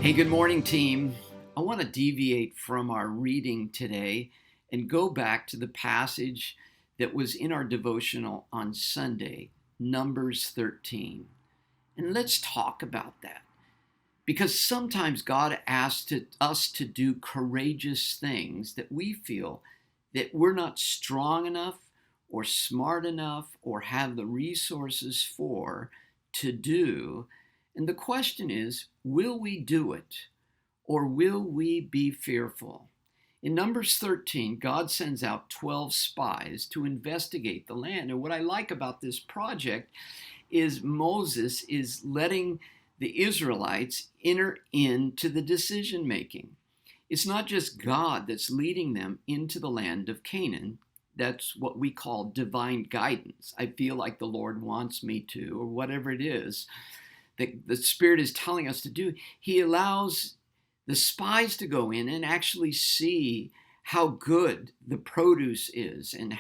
Hey, good morning, team. I want to deviate from our reading today and go back to the passage that was in our devotional on Sunday, Numbers 13. And let's talk about that. Because sometimes God asks us to do courageous things that we feel that we're not strong enough or smart enough or have the resources for to do. And the question is, will we do it or will we be fearful? In Numbers 13, God sends out 12 spies to investigate the land. And what I like about this project is Moses is letting the Israelites enter into the decision making. It's not just God that's leading them into the land of Canaan. That's what we call divine guidance. I feel like the Lord wants me to, or whatever it is that the Spirit is telling us to do. He allows the spies to go in and actually see how good the produce is and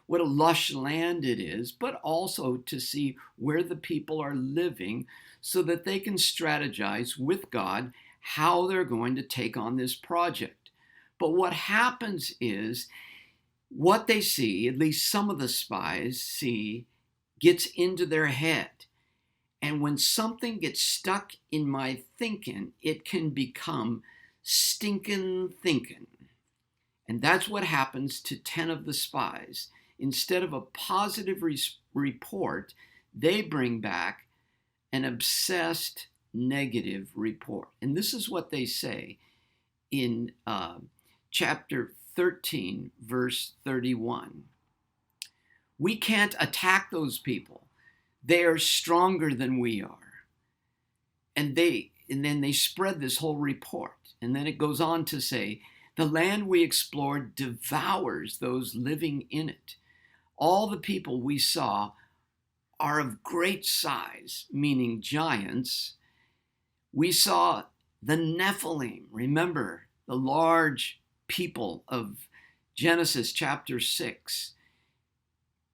what a lush land it is, but also to see where the people are living so that they can strategize with God how they're going to take on this project. But what happens is what they see, at least some of the spies see, gets into their head. And when something gets stuck in my thinking, it can become stinking thinking. And that's what happens to 10 of the spies. Instead of a positive report, they bring back an obsessed negative report. And this is what they say in chapter 13, verse 31. We can't attack those people. They are stronger than we are. And then they spread this whole report. And then it goes on to say, the land we explored devours those living in it. All the people we saw are of great size, meaning giants. We saw the Nephilim, remember, the large people of Genesis chapter 6.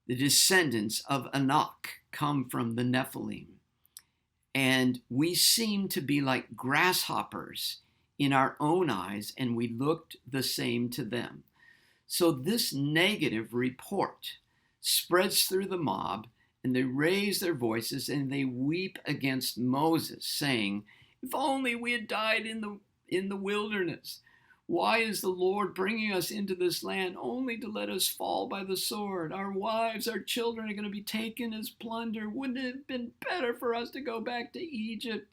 The descendants of Anak come from the Nephilim. And we seem to be like grasshoppers in our own eyes, and we looked the same to them. So this negative report spreads through the mob, and they raise their voices and they weep against Moses, saying, if only we had died in the wilderness. Why is the Lord bringing us into this land only to let us fall by the sword? Our wives, our children are going to be taken as plunder. Wouldn't it have been better for us to go back to Egypt?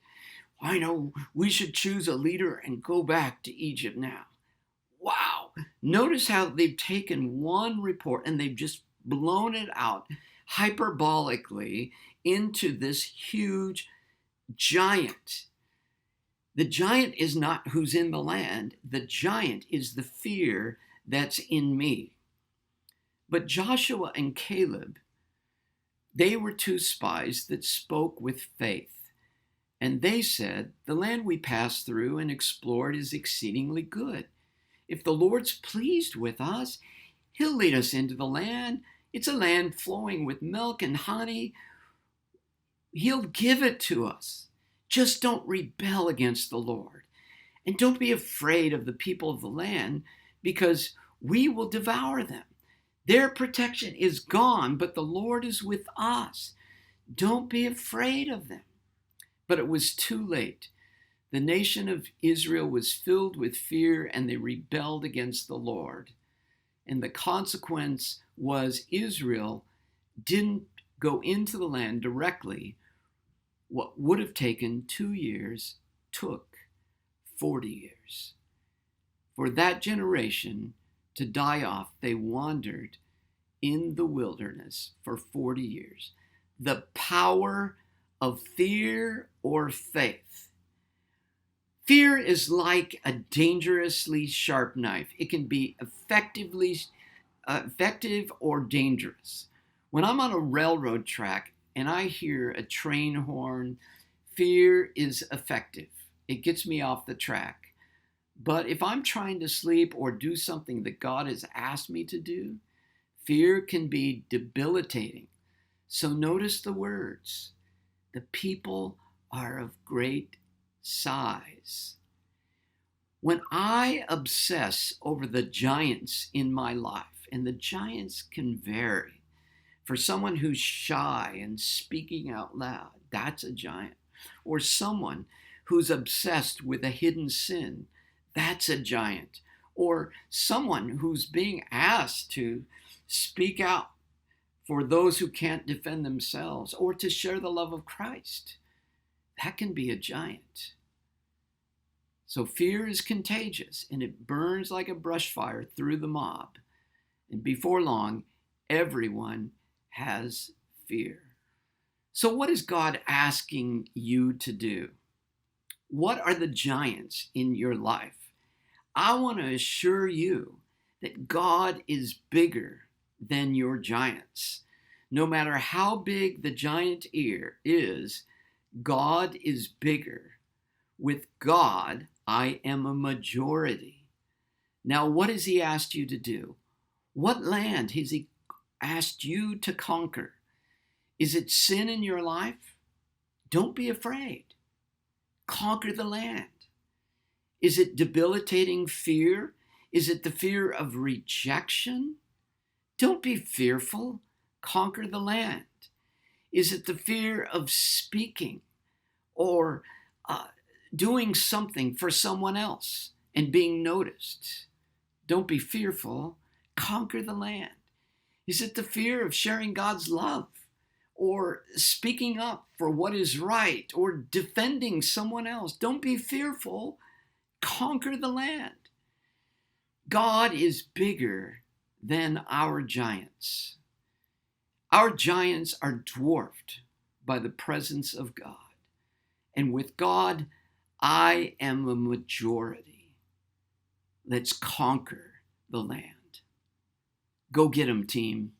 I know we should choose a leader and go back to Egypt now. Wow. Notice how they've taken one report and they've just blown it out hyperbolically into this huge giant. The giant is not who's in the land. The giant is the fear that's in me. But Joshua and Caleb, they were two spies that spoke with faith. And they said, the land we passed through and explored is exceedingly good. If the Lord's pleased with us, he'll lead us into the land. It's a land flowing with milk and honey. He'll give it to us. Just don't rebel against the Lord. And don't be afraid of the people of the land, because we will devour them. Their protection is gone, but the Lord is with us. Don't be afraid of them. But it was too late. The nation of Israel was filled with fear, and they rebelled against the Lord. And the consequence was Israel didn't go into the land directly. What would have taken 2 years took 40 years. For that generation to die off, they wandered in the wilderness for 40 years. The power of fear or faith. Fear is like a dangerously sharp knife. It can be effective or dangerous. When I'm on a railroad track and I hear a train horn, fear is effective. It gets me off the track. But if I'm trying to sleep or do something that God has asked me to do, fear can be debilitating. So notice the words. The people are of great size. When I obsess over the giants in my life, and the giants can vary. For someone who's shy and speaking out loud, that's a giant. Or someone who's obsessed with a hidden sin, that's a giant. Or someone who's being asked to speak out for those who can't defend themselves, or to share the love of Christ, that can be a giant. So fear is contagious, and it burns like a brush fire through the mob. And before long, everyone has fear. So what is God asking you to do? What are the giants in your life? I want to assure you that God is bigger than your giants. No matter how big the giant ear is, God is bigger. With God, I am a majority. Now, what has he asked you to do? What land has he asked you to conquer? Is it sin in your life? Don't be afraid. Conquer the land. Is it debilitating fear? Is it the fear of rejection? Don't be fearful. Conquer the land. Is it the fear of speaking or doing something for someone else and being noticed? Don't be fearful. Conquer the land. Is it the fear of sharing God's love or speaking up for what is right or defending someone else? Don't be fearful. Conquer the land. God is bigger than our giants. Our giants are dwarfed by the presence of God. And with God, I am a majority. Let's conquer the land. Go get 'em, team.